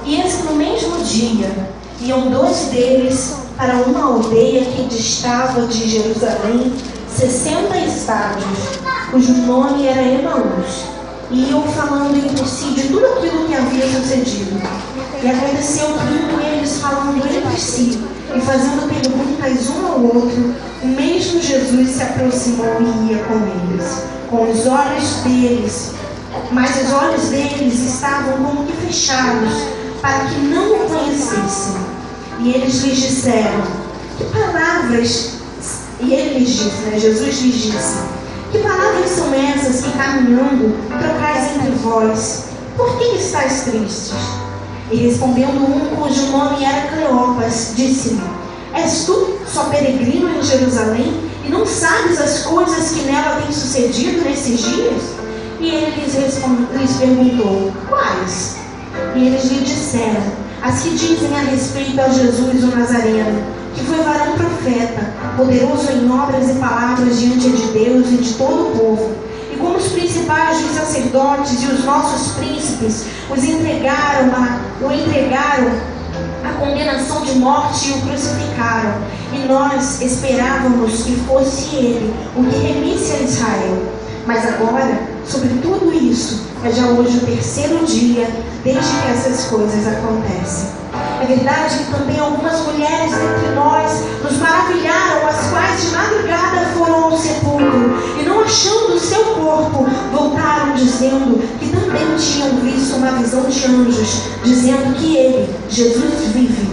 E eis que no mesmo dia iam 12 deles para uma aldeia que distava de Jerusalém 60 estádios, cujo nome era Emaús, e iam falando entre si de tudo aquilo que havia sucedido. E aconteceu que, indo eles falando entre si e fazendo perguntas um ao outro, o mesmo Jesus se aproximou e ia com eles, com os olhos deles, mas os olhos deles estavam como que fechados, para que não o conhecessem. E eles lhes disseram, que palavras, e ele lhes disse, Jesus lhes disse, que palavras são essas que caminhando trocais entre vós? Por que estáis tristes? E respondendo um cujo nome era Cleopas, disse-lhe, és tu só peregrino em Jerusalém e não sabes as coisas que nela têm sucedido nesses dias? E ele lhes perguntou, quais? E eles lhe disseram, as que dizem a respeito a Jesus o Nazareno, que foi varão profeta, poderoso em obras e palavras diante de Deus e de todo o povo. E como os principais dos sacerdotes e os nossos príncipes o entregaram à condenação de morte e o crucificaram. E nós esperávamos que fosse ele o que remisse a Israel. Mas agora, sobre tudo isso, é já hoje o terceiro dia desde que essas coisas acontecem. É verdade que também algumas mulheres entre nós nos maravilharam, as quais de madrugada foram ao sepulcro e, não achando o seu corpo, voltaram dizendo que também tinham visto uma visão de anjos, dizendo que ele, Jesus, vive.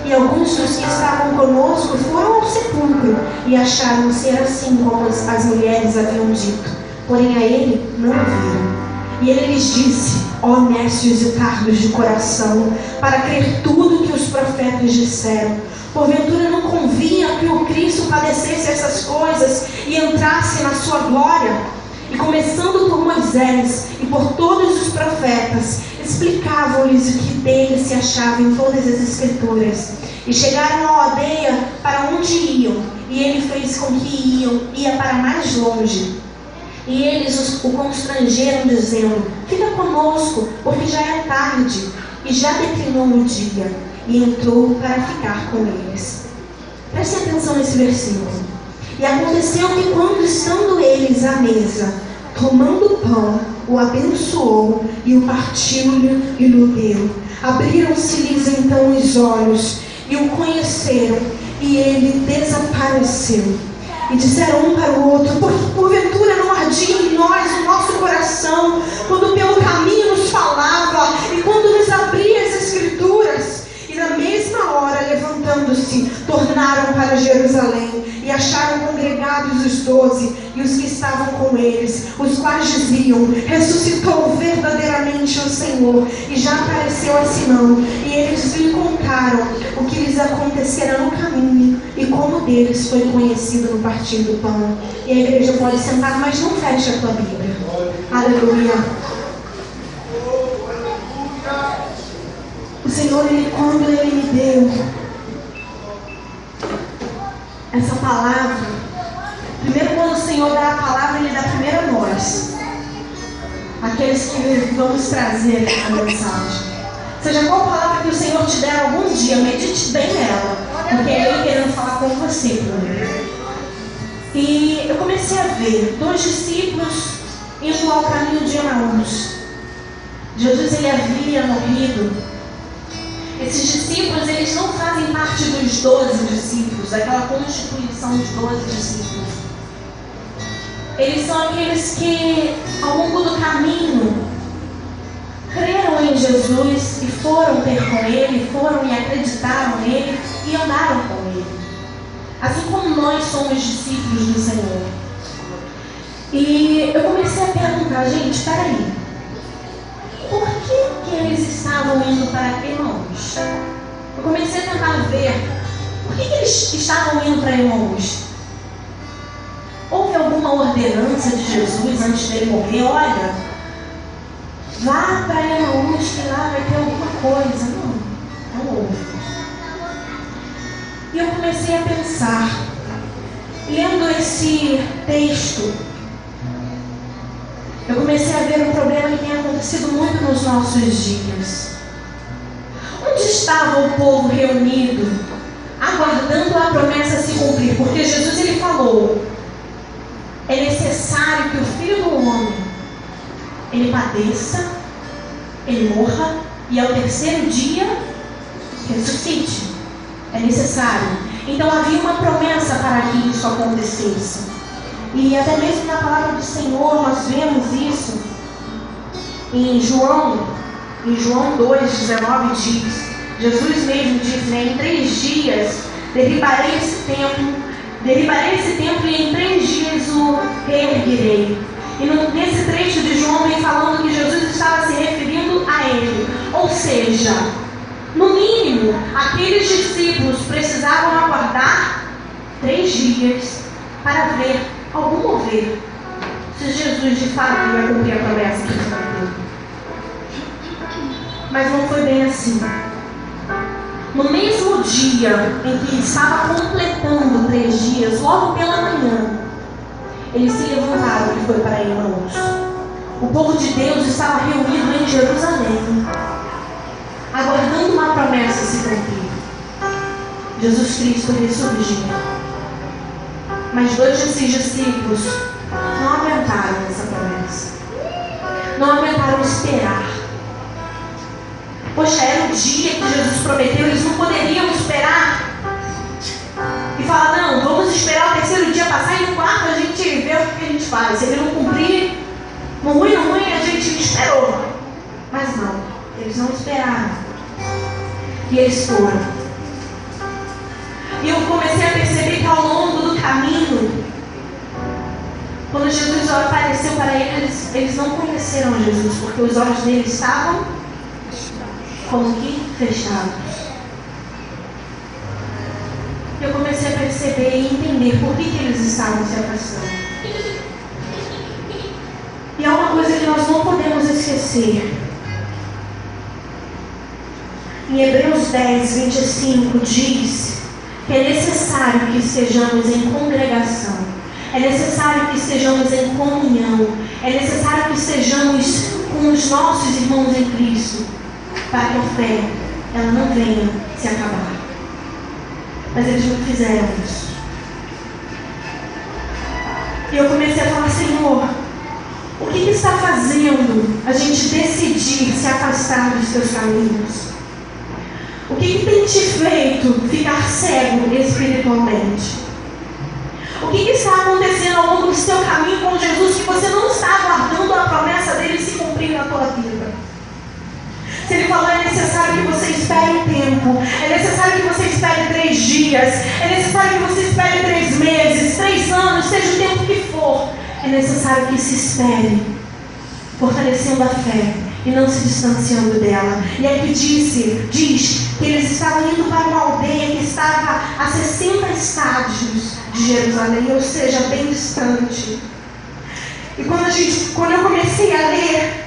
E alguns dos que estavam conosco foram ao sepulcro e acharam ser assim como as mulheres haviam dito, porém a ele não o viram. E ele lhes disse, ó nécios e tardos de coração, para crer tudo que os profetas disseram. Porventura não convinha que o Cristo padecesse essas coisas e entrasse na sua glória? E começando por Moisés e por todos os profetas, explicavam-lhes o que dele se achava em todas as Escrituras. E chegaram à aldeia para onde iam, e ele fez com que ia para mais longe. E eles o constrangeram, dizendo, fica conosco, porque já é tarde, e já declinou o dia. E entrou para ficar com eles. Prestem atenção nesse versículo. E aconteceu que quando estando eles à mesa, tomando o pão, o abençoou, e o partiu-lhe e lhe deu. Abriram-se-lhes então os olhos, e o conheceram, e ele desapareceu. E disseram um para o outro, porventura não ardia em nós o nosso coração, quando pelo caminho nos falava, e quando nos abria as Escrituras? E na mesma hora, levantando-se, tornaram para Jerusalém, e acharam congregados os 12, e os que estavam com eles, os quais diziam, ressuscitou verdadeiramente o Senhor, e já apareceu a Simão. E eles lhe contaram o que lhes acontecera no caminho, e como deles foi conhecido no partir do pão. E a igreja pode sentar, mas não feche a tua Bíblia. Aleluia. O Senhor, quando Ele me deu essa palavra, primeiro, quando o Senhor dá a palavra, Ele dá primeiro a nós, aqueles que vamos trazer a mensagem. Seja qual palavra que o Senhor te der algum dia, medite bem nela, porque é Ele querendo falar com você primeiro. E eu comecei a ver 2 discípulos indo ao caminho de Emaús. Jesus, ele havia morrido. Esses discípulos, eles não fazem parte dos 12 discípulos, daquela constituição dos 12 discípulos. Eles são aqueles que, ao longo do caminho, creram em Jesus e foram ter com Ele, foram e acreditaram nele e andaram com Ele. Assim como nós somos discípulos do Senhor. E eu comecei a perguntar, gente, peraí, por que eles estavam indo para Emaús? Eu comecei a tentar ver por que eles estavam indo para Emaús. Houve alguma ordenança de Jesus antes dele morrer? Olha, vá para Emaús que lá vai ter alguma coisa. Não houve. E eu comecei a pensar, lendo esse texto, eu comecei a ver um problema que tem acontecido muito nos nossos dias. estava o povo reunido, aguardando a promessa se cumprir? Porque Jesus ele falou: é necessário que o Filho do Homem ele padeça, ele morra e ao terceiro dia ressuscite. É necessário. Então havia uma promessa para que isso acontecesse. E até mesmo na palavra do Senhor nós vemos isso em João 2,19 diz, Jesus mesmo diz, né, em 3 dias derribarei esse templo e em 3 dias o reerguerei. E nesse trecho de João vem falando que Jesus estava se referindo a ele. Ou seja, no mínimo, aqueles discípulos precisavam aguardar 3 dias para ver algum mover se Jesus de fato ia cumprir a promessa que ele prometeu. Mas não foi bem assim. No mesmo dia em que estava completando 3 dias, logo pela manhã, eles se levantaram e foram para Emaús. O povo de Deus estava reunido em Jerusalém, aguardando uma promessa se cumprir. Jesus Cristo ressurgiu. Mas 2 desses discípulos não aguentaram essa promessa. Não aguentaram esperar. Poxa, era o dia que Jesus prometeu, eles não poderiam esperar e falar: não, vamos esperar o terceiro dia passar e no quarto a gente vê o que a gente faz. Se ele não cumprir, no ruim, a gente esperou. Mas não, eles não esperaram. E eles foram. E eu comecei a perceber que ao longo do caminho, quando Jesus apareceu para eles, eles não conheceram Jesus, porque os olhos deles estavam como que fechados. Eu comecei a perceber e entender por que eles estavam se afastando. E há uma coisa que nós não podemos esquecer. Em Hebreus 10, 25 diz que é necessário que estejamos em congregação, é necessário que estejamos em comunhão, é necessário que estejamos com os nossos irmãos em Cristo, para que a fé ela não venha se acabar. Mas eles não fizeram isso. E eu comecei a falar: Senhor, o que está fazendo a gente decidir se afastar dos teus caminhos? O que tem te feito ficar cego espiritualmente? O que está acontecendo ao longo do seu caminho com Jesus que você não está aguardando a promessa dele se cumprir na tua vida? Se ele falou: é necessário que você espere um tempo, é necessário que você espere 3 dias, é necessário que você espere 3 meses, 3 anos, seja o tempo que for, é necessário que se espere, fortalecendo a fé e não se distanciando dela. E aqui diz que eles estavam indo para uma aldeia que estava a 60 estádios de Jerusalém, ou seja, bem distante. E quando eu comecei a ler,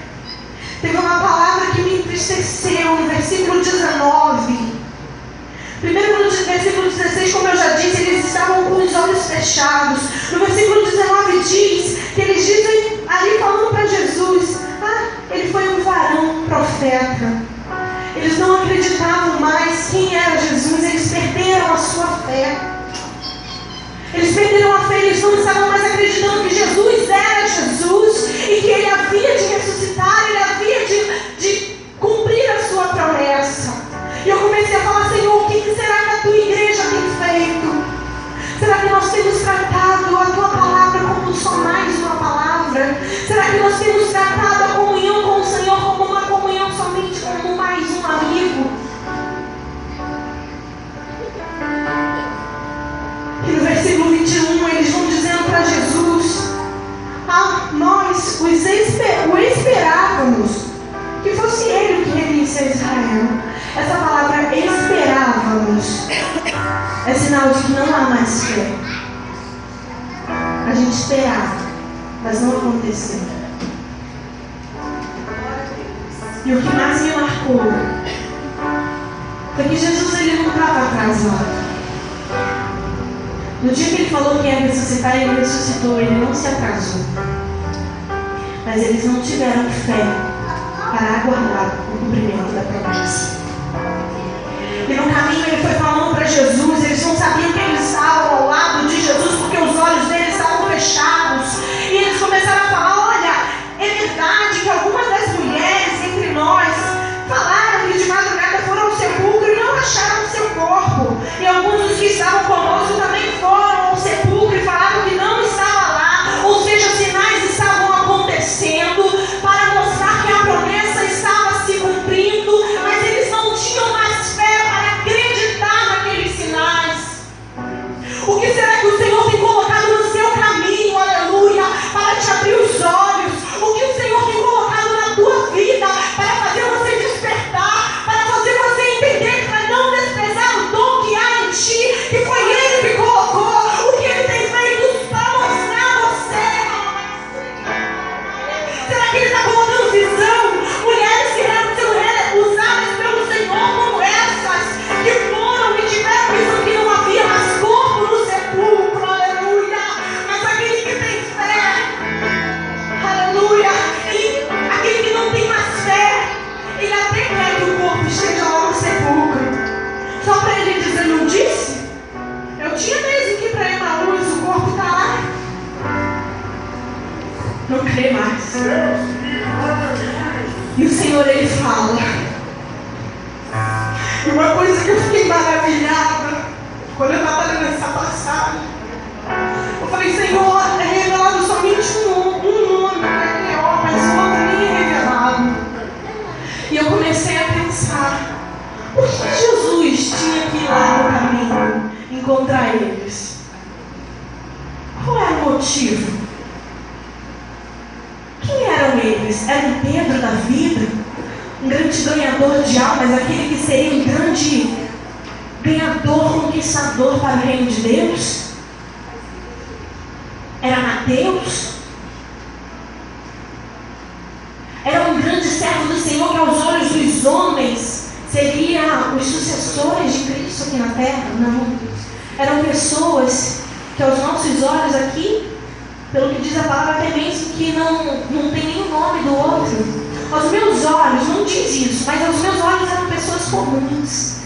teve uma palavra que me entristeceu no versículo 19. Primeiro no versículo 16, como eu já disse, eles estavam com os olhos fechados. No versículo 19 diz que eles dizem ali falando para Jesus: ele foi um varão profeta. Eles não acreditavam mais quem era Jesus, eles perderam a sua fé. Eles perderam a fé, eles não estavam mais acreditando que Jesus era Jesus e que ele havia de ressuscitar, ele havia de cumprir a sua promessa. E eu comecei a falar: Senhor, o que será que a tua igreja tem feito? Será que nós temos tratado a tua palavra como só mais uma palavra? Será que nós temos tratado a comunhão com o Senhor como uma comunhão somente como mais um amigo? E no versículo 21 eles vão dizendo para Jesus: nós o esperávamos que fosse ele o que remisse a Israel. Essa palavra esperávamos é sinal de que não há mais fé. A gente esperava, mas não aconteceu. E o que mais me marcou foi que Jesus ele não estava atrasado. No dia que ele falou que ia ressuscitar, ele ressuscitou, ele não se atrasou. Mas eles não tiveram fé para aguardar o cumprimento da promessa. ele dizer, não disse? Eu tinha mesmo que ir para Emaús, o corpo está lá. Não crê mais. E o Senhor, ele fala. E uma coisa que eu fiquei maravilhada, quando eu estava lendo essa passagem, eu falei, Senhor, é revelado somente um nome, mas o outro nem é revelado. E eu comecei a pensar, por que Jesus tinha que ir lá no caminho encontrar eles? Qual era o motivo? Quem eram eles? Era o Pedro da vida? Um grande ganhador de almas, aquele que seria um grande ganhador, conquistador para o reino de Deus? Era Mateus? Era um grande servo do Senhor que aos olhos dos homens seria os sucessores de Cristo aqui na terra? Não. Eram pessoas que aos nossos olhos aqui, pelo que diz a palavra, até mesmo que não tem nenhum nome do outro. Aos meus olhos, não diz isso, mas aos meus olhos eram pessoas comuns.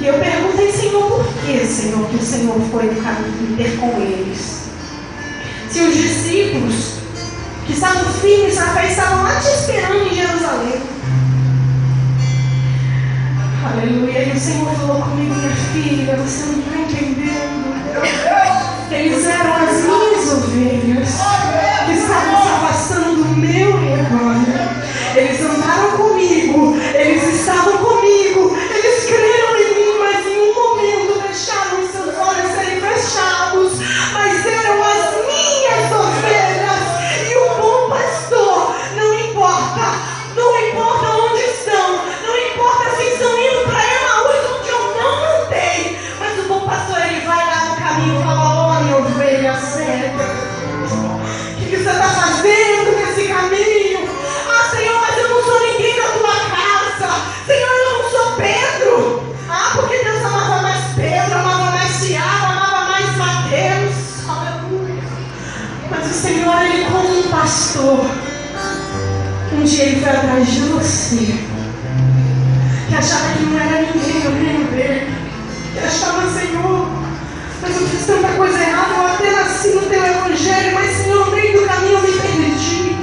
E eu perguntei, Senhor, por que, Senhor, que o Senhor foi no caminho ter com eles? Se os discípulos que estavam firmes na fé estavam lá te esperando em Jerusalém. Aleluia. E o Senhor falou comigo, minha filha, você não está entendendo. Eles eram as minhas ovelhas que estavam se afastando do meu rebanho. Eles andaram comigo, eles estavam comigo, eles creram em mim, mas em um momento deixaram os seus olhos serem fechados. Mas eram as minhas ovelhas. E o bom pastor, não importa onde estão, não importa se estão indo para Emaús, onde eu não andei, mas o bom pastor, ele vai lá no caminho e fala, ó minha ovelha cega, o que você está fazendo nesse caminho? Ah, Senhor, mas eu não sou ninguém da tua casa. Senhor, eu não sou Pedro. Ah, porque Deus amava mais Pedro, amava mais Tiago, amava mais Mateus. Aleluia. Mas o Senhor, ele como um pastor, um dia ele foi atrás de você, que achava que não era ninguém no reino dele, que achava, Senhor, mas eu fiz tanta coisa errada, eu até nasci no teu evangelho, mas Senhor, no meio do caminho eu me perdi.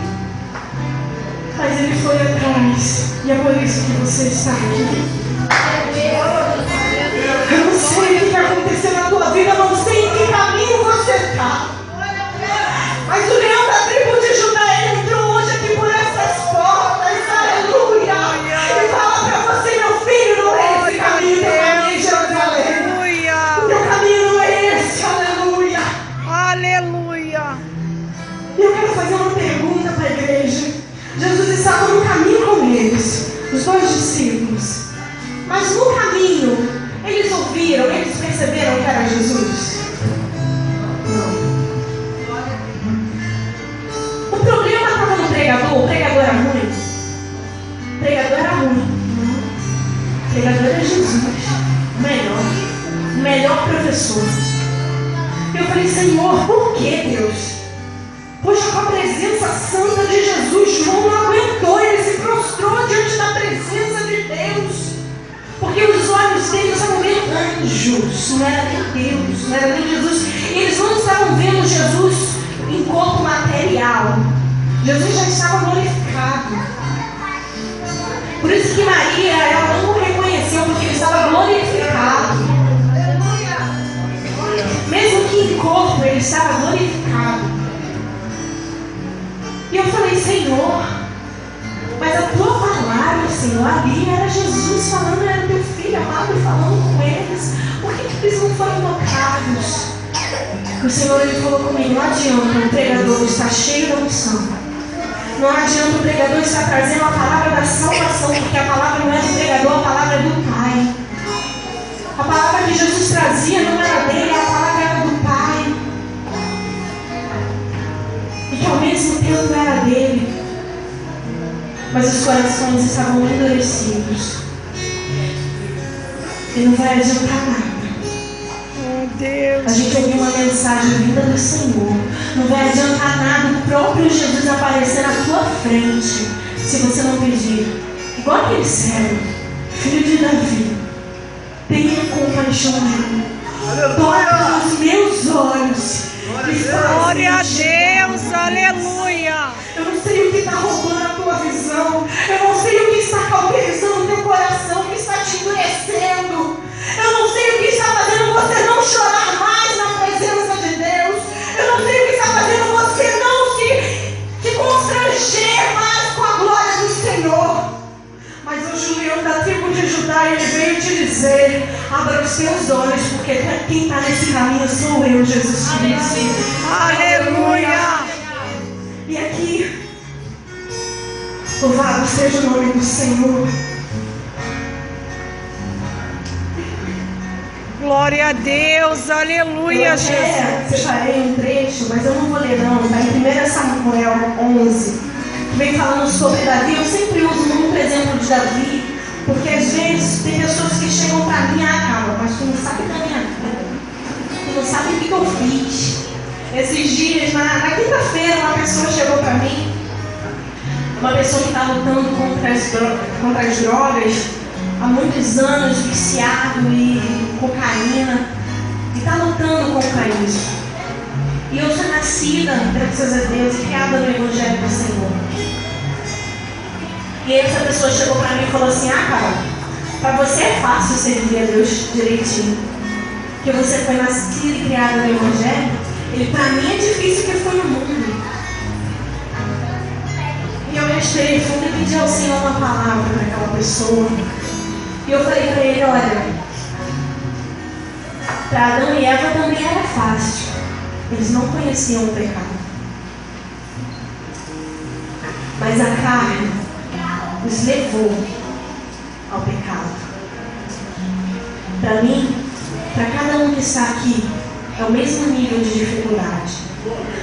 Mas ele foi atrás, e é por isso que você está aqui. Eu não sei o que vai acontecer na tua vida, eu não sei em que caminho você está. Mas o leão da tribo de Judá, ele entrou hoje aqui por essas portas, aleluia. E fala para você, meu filho, não é esse caminho, teu caminho em Jerusalém. O teu caminho não é esse, aleluia. Aleluia. E eu quero fazer uma pergunta para a igreja. Jesus estava no caminho com eles, os dois discípulos. Mas no caminho, eles ouviram, eles perceberam que era Jesus? Não. O problema estava no pregador, o pregador era ruim? O pregador era ruim. O pregador era Jesus, o melhor professor. Eu falei, Senhor, por que, Deus? Poxa, com a presença santa de Jesus, João não aguentou, ele se prostrou diante da presença de Deus. Porque os olhos deles estavam vendo anjos, não era nem Deus, não era nem Jesus. Eles não estavam vendo Jesus em corpo material. Jesus já estava glorificado. Por isso que Maria, ela não o reconheceu, porque ele estava glorificado. Mesmo que em corpo, ele estava glorificado. E eu falei, Senhor, mas a tua palavra, Senhor, ali era Jesus falando, era teu filho amado falando com eles. Por que eles não foram tocados? O Senhor, ele falou comigo, não adianta o pregador estar cheio da unção. Não adianta o pregador estar trazendo a palavra da salvação, porque a palavra não é do pregador, a palavra é do Pai. A palavra que Jesus trazia não era dele, a palavra era do Pai. E que ao mesmo tempo era dele. Mas os corações estavam endurecidos. E não vai adiantar nada. A gente ouviu uma mensagem vinda do Senhor. Não vai adiantar nada o próprio Jesus aparecer na tua frente, se você não pedir. Igual aquele servo, filho de Davi. tenha compaixão de mim. Toca nos meus olhos. Glória a Deus, aleluia. Eu não sei o que está roubando a tua visão. Eu não sei o que está cauterizando o teu coração, o que está te endurecendo. Eu não sei o que está fazendo você não chorar mais na presença de Deus. Eu não sei o que está fazendo você não se constranger mais com a glória do Senhor. Mas hoje o leão da tribo de Judá, ele veio te dizer: abra os teus olhos, porque quem está nesse caminho sou eu, Jesus Cristo. Aleluia. E aqui, louvado seja o nome do Senhor. Glória a Deus, aleluia, Jesus. Eu separei um trecho, mas eu não vou ler não. Está em 1 Samuel 11, que vem falando sobre Davi. Eu sempre uso muito exemplo de Davi, porque às vezes tem pessoas que chegam para mim: calma, mas tu não sabe da minha vida, tu não sabe o que eu fiz. Esses dias, na quinta-feira, uma pessoa chegou para mim, uma pessoa que está lutando contra as drogas há muitos anos, viciado em cocaína, e está lutando contra isso. E eu sou nascida, graças a Deus, criada no Evangelho do Senhor. E essa pessoa chegou para mim e falou assim: Carol, para você é fácil servir a Deus direitinho, porque você foi nascida e criada no Evangelho. Ele, para mim, é difícil porque foi no mundo. E eu respirei fundo e pedi ao Senhor uma palavra para aquela pessoa. E eu falei para ele: olha, para Adão e Eva também era fácil. Eles não conheciam o pecado. Mas a carne os levou ao pecado. Para mim, para cada um que está aqui, é o mesmo nível de dificuldade.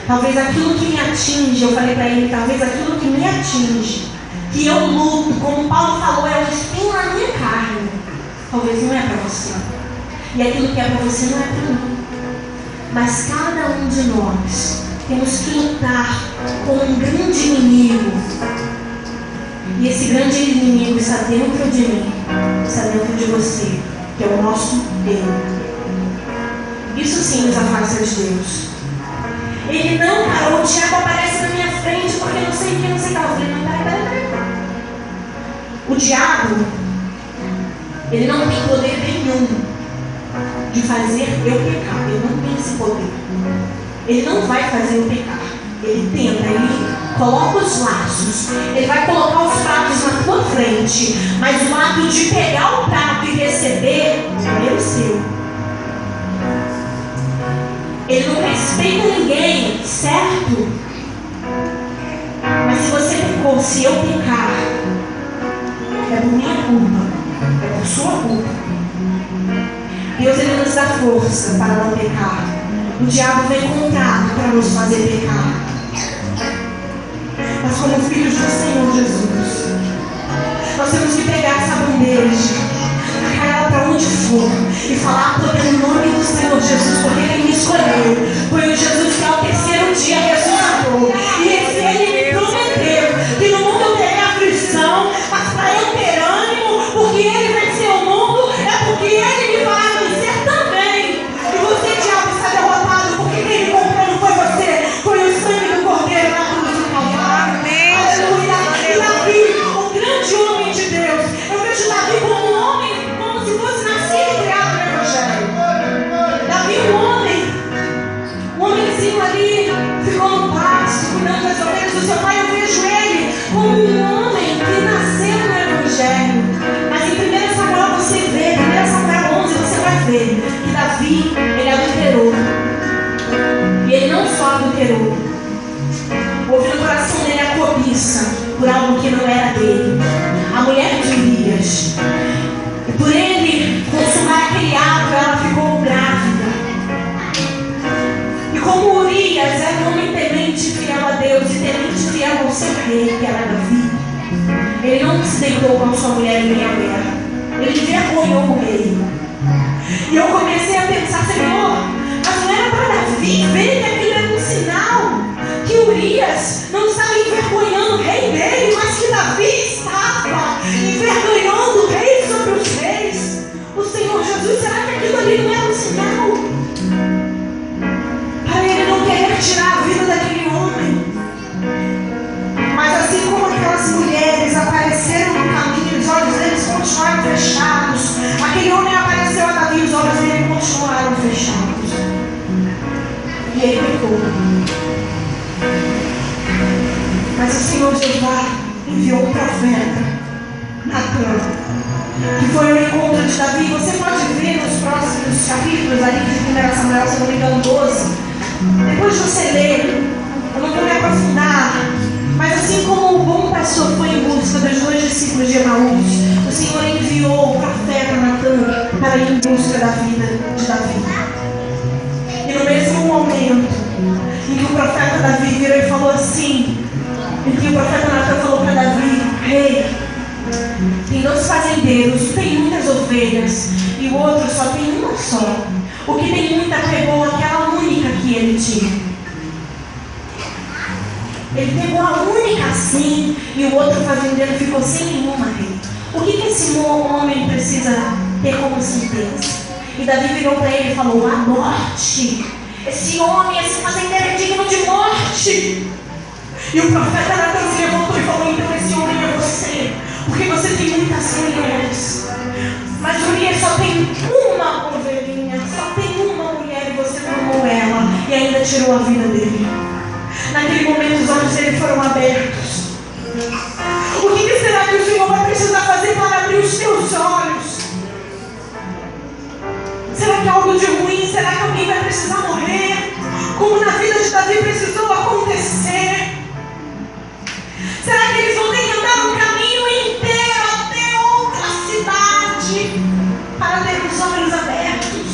Talvez aquilo que me atinge, eu falei para ele, talvez aquilo que me atinge, que eu luto, como Paulo falou, é um espinho na minha carne. Talvez não é para você. E aquilo que é para você não é para mim. Mas cada um de nós temos que lutar com um grande inimigo. E esse grande inimigo está dentro de mim, está dentro de você, que é o nosso eu. Isso sim nos afasta de Deus. Ele não, cara, o diabo aparece na minha frente porque não sei o que, não sei o que. Eu falei: não, peraí. O diabo, ele não tem poder nenhum de fazer eu pecar. Ele não tem esse poder. Ele não vai fazer eu pecar. Ele tenta, ele coloca os laços, ele vai colocar os pratos na tua frente, mas o ato de pegar o prato e receber é o seu. Ele não respeita ninguém, certo? Mas se você pecou, se eu pecar, é por minha culpa, é por sua culpa. Deus, ele nos dá força para não pecar. O diabo vem com um trato para nos fazer pecar. Mas como filhos do Senhor Jesus, nós temos que pegar essa bandeja, tacar ela para onde for e falar todo o nome do Senhor Jesus, porque Ele me escolheu. Foi o Jesus que ao terceiro dia ressuscitou. E Ele me prometeu que no mundo eu terei aflição, mas para eu ter ânimo, porque Ele venceu o mundo, é porque Ele me fará vencer também. E você, diabo, está derrotado, porque quem me comprou não foi você, foi o sangue do Cordeiro na cruz do Calvário. Aleluia. E Davi, o grande homem de Deus, eu vejo Davi como um homem, como se fosse nascido e criado no Evangelho. Davi, um homenzinho ali, ficou no pasto, cuidando das ovelhas do seu pai. Eu vejo ele como um homem que nasceu no Evangelho. Mas em 1 Samuel você vê, 1 Samuel 11 você vai ver que Davi, ele adulterou. E ele não só adulterou, houve no coração dele a cobiça por algo que não era dele. A mulher de Urias, e por ele consumar aquele ato, ela ficou grávida. E como Urias era um homem temente fiel a Deus e temente fiel ao seu rei, que era Davi, ele não se deitou com a sua mulher em meia guerra. Ele envergonhou o rei. E eu comecei a pensar: Senhor, mas não era para Davi ver que aquilo era um sinal, que Urias não estava envergonhando o rei dele, mas que Davi estava envergonhando o rei sobre os reis. O Senhor Jesus Natan, que foi o encontro de Davi. Você pode ver nos próximos capítulos ali de 1 Samuel, se não me engano, 12. Depois de você ler, eu não vou me aprofundar, mas assim como o bom pastor foi em busca dos 2 discípulos de Emaús, o Senhor enviou o profeta Natan para ir em busca da vida de Davi. E no mesmo momento em que o profeta Davi virou e falou assim, em que o profeta Natan falou para Davi: rei, tem 2 fazendeiros, um tem muitas ovelhas e o outro só tem uma só. O que tem muita pegou aquela única que ele tinha. Ele pegou a única assim e o outro fazendeiro ficou sem nenhuma, rei. O que esse homem precisa ter como sentença? E Davi virou para ele e falou: a morte. Esse homem, esse fazendeiro é digno de morte. E o profeta Natan se levantou e falou: então esse homem é você, porque você tem muitas mulheres, mas Urias só tem uma ovelhinha, só tem uma mulher e você tomou ela e ainda tirou a vida dele. Naquele momento os olhos dele foram abertos. O que será que o Senhor vai precisar fazer para abrir os teus olhos? Será que é algo de ruim? Será que alguém vai precisar morrer? Como na vida de Davi precisou acontecer? Será que eles vão ter que andar um caminho inteiro até outra cidade para ter os olhos abertos?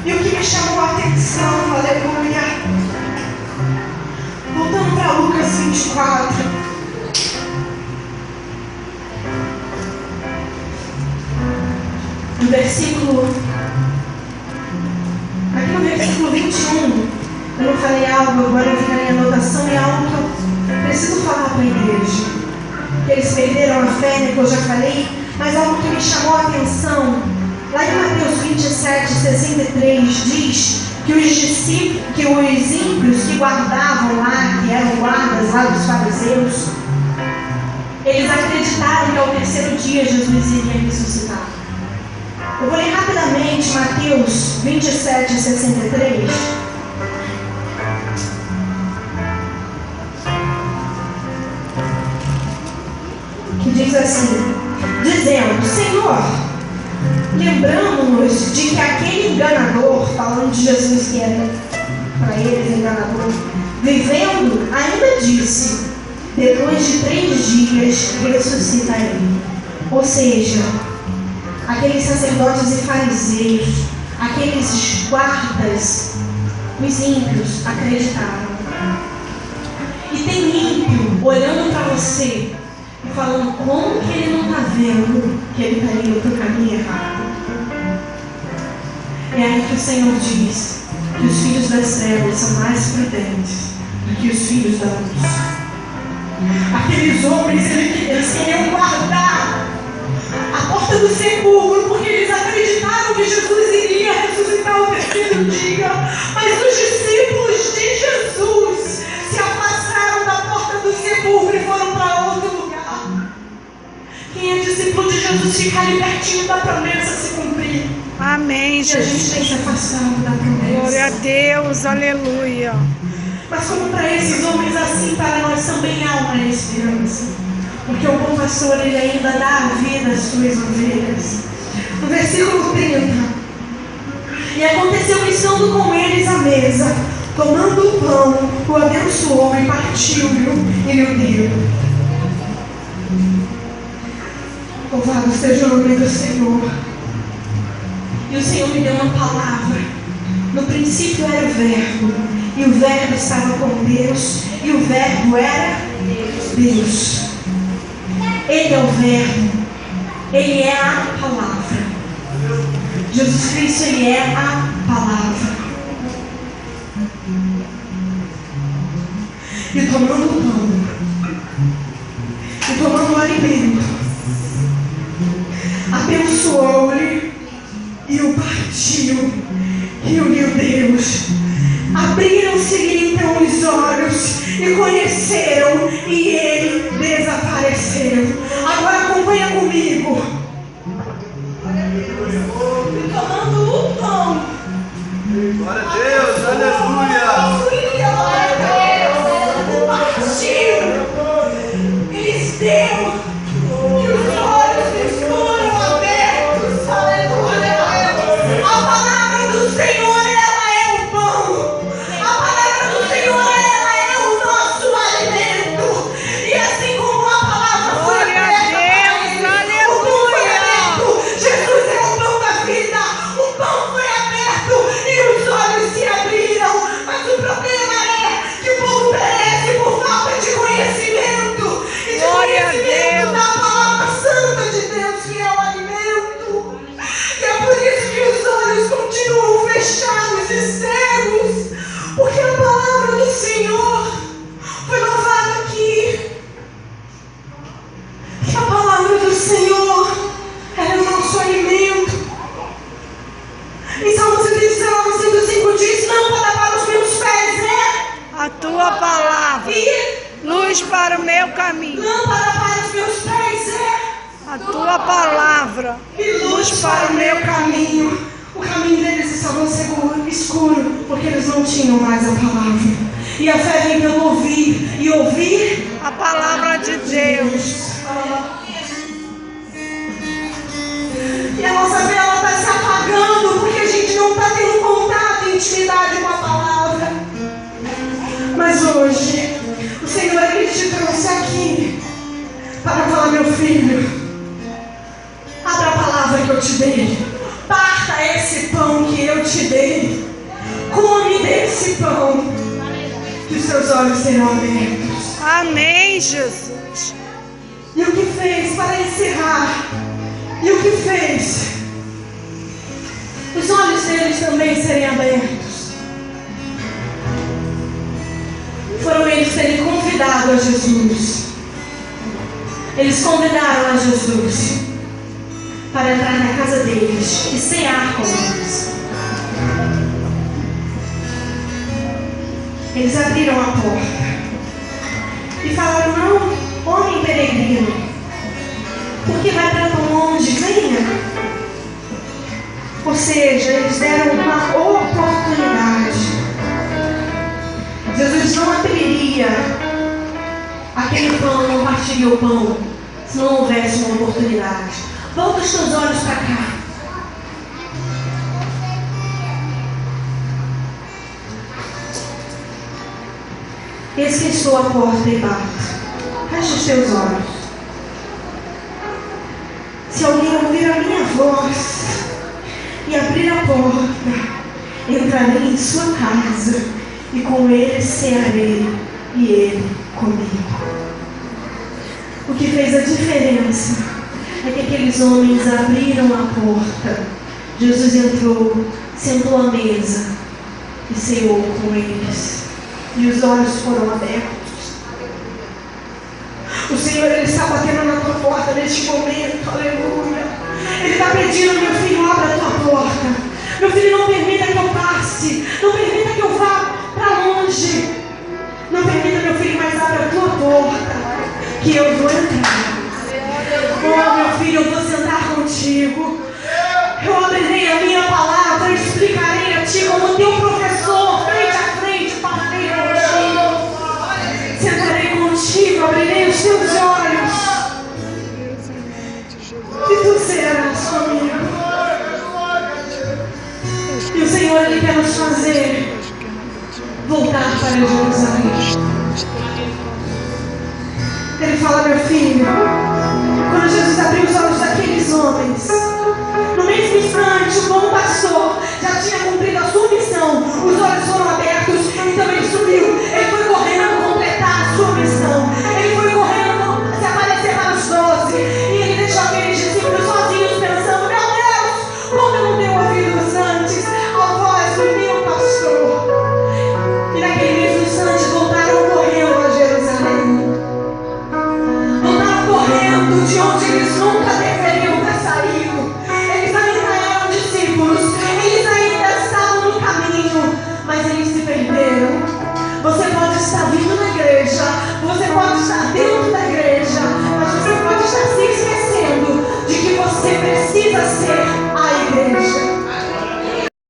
E o que me chamou a atenção, aleluia, voltando para Lucas 24, no versículo, aqui no versículo 21, eu não falei algo, agora eu vi na minha anotação, e é algo que eu preciso falar para a igreja, que eles perderam a fé, né, que eu já falei, mas algo que me chamou a atenção. Lá em Mateus 27, 63 diz que os discípulos, que os ímpios que guardavam lá, que eram guardas lá dos fariseus, eles acreditaram que ao 3º dia Jesus iria ressuscitar. Eu vou ler rapidamente Mateus 27, 63. Que diz assim, dizendo: Senhor, lembramos-nos de que aquele enganador, falando de Jesus que era para eles enganador, vivendo, ainda disse: depois de 3 dias ressuscitarei. Ou seja, aqueles sacerdotes e fariseus, aqueles guardas, os ímpios, acreditaram. E tem ímpio olhando para você e falando: como que ele não está vendo que ele está indo para o caminho errado? É aí que o Senhor diz que os filhos das trevas são mais prudentes do que os filhos da luz. Aqueles homens, eles queriam guardar a porta do sepulcro porque eles acreditaram que Jesus iria ressuscitar ao 3º dia. Mas os discípulos de Jesus se afastaram da porta do sepulcro e foram para outro lugar. Quem é discípulo de Jesus fica ali pertinho da promessa se cumprir. Amém, Jesus. E a gente tem se afastado da promessa. Glória a Deus, aleluia. Mas como para esses homens assim, para nós também há uma esperança. Porque o bom pastor, ele ainda dá a vida às suas ovelhas. No versículo 30. E aconteceu estando com eles à mesa, tomando o pão, o abençoou e partiu-o e lhe deu. Louvado seja o nome do Senhor. E o Senhor me deu uma palavra. No princípio era o Verbo, e o Verbo estava com Deus, e o Verbo era Deus. Ele é o Verbo, Ele é a palavra. Jesus Cristo, Ele é a palavra. E tomando o pão, e tomando o alimento, abençoou-lhe e o partiu e o lhe deu. Abriram-se então os olhos e conheceram, e ele desapareceu. Agora acompanha comigo. E tomando o pão. Glória a Deus, aleluia. Glória a Deus. Partiu. Eles deu. E os olhos foram abertos. Aleluia. A palavra do Senhor, ela é o pão. A palavra do Senhor, ela é o nosso alimento. E assim como a palavra foi aberta, o pão foi aberto. Jesus é o pão da vida. O pão foi aberto e os olhos se abriram. Mas o problema é que o povo perece por falta de conhecimento. E de conhecimento da palavra santa de Deus, que é o alimento. E é por isso que os olhos continuam fechados e cegos. Porque a palavra do Senhor foi lavada aqui. Que a palavra do Senhor é o nosso alimento. Em Salmo 119, 105 diz: lâmpada para os meus pés é a tua palavra, luz para o meu caminho. Lâmpada para os meus pés é A tua palavra, e luz para o meu caminho. O caminho deles estava escuro, porque eles não tinham mais a palavra. E a fé vem pelo ouvir, e ouvir a palavra de Deus. E a nossa fé está se apagando, porque a gente não está tendo contato e intimidade com a palavra. Mas hoje, o Senhor, Ele te trouxe aqui para falar: meu filho, abra a palavra que eu te dei. Parta esse pão que eu te dei. Come desse pão, que os seus olhos serão abertos. Amém, Jesus. E o que fez, para encerrar, e o que fez os olhos deles também serem abertos? Foram eles terem convidado a Jesus. Eles convidaram a Jesus para entrar na casa deles e cear com eles. Eles abriram a porta e falaram: não, homem peregrino, por que vai para tão longe? Venha. Ou seja, eles deram uma oportunidade. Jesus não abriria aquele pão, não partiria o pão, se não houvesse uma oportunidade. Volta os teus olhos para cá. Eis que estou à porta e bato. Feche os teus olhos. Se alguém ouvir a minha voz e abrir a porta, entrarei em sua casa e com ele cearei e ele comigo. O que fez a diferença é que aqueles homens abriram a porta. Jesus entrou, sentou à mesa e ceou com eles. E os olhos foram abertos. O Senhor, Ele está batendo na tua porta neste momento. Aleluia. Ele está pedindo: meu filho, abra a tua porta. Meu filho, não permita que eu passe. Não permita que eu vá para longe. Não permita, meu filho, mas abra a tua porta, que eu vou entrar. Oh, meu filho, eu vou sentar contigo. Eu abrirei a minha palavra e explicarei a ti como teu professor, frente a frente, falarei contigo. Sentarei contigo, abrirei os teus olhos e tu serás comigo. E o Senhor, Ele quer nos fazer voltar para Jerusalém. Ele fala: meu filho, quando Jesus abriu os olhos daqueles homens, no mesmo instante o bom pastor já tinha cumprido